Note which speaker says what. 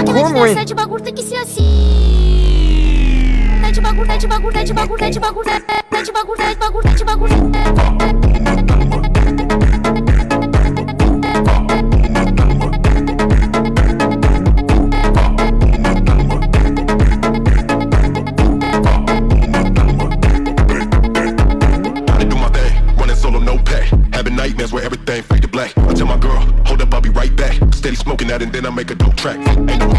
Speaker 1: Como, hein?
Speaker 2: Esse bagulho tem que ser assim. De bagulho, de bagulho, de bagulho, de bagulho, de bagulho, de bagulho, de bagulho.
Speaker 3: Nightmares where everything fade to black. I tell my girl, hold up, I'll be right back. Steady smoking that and then I make a dope track. Ain't no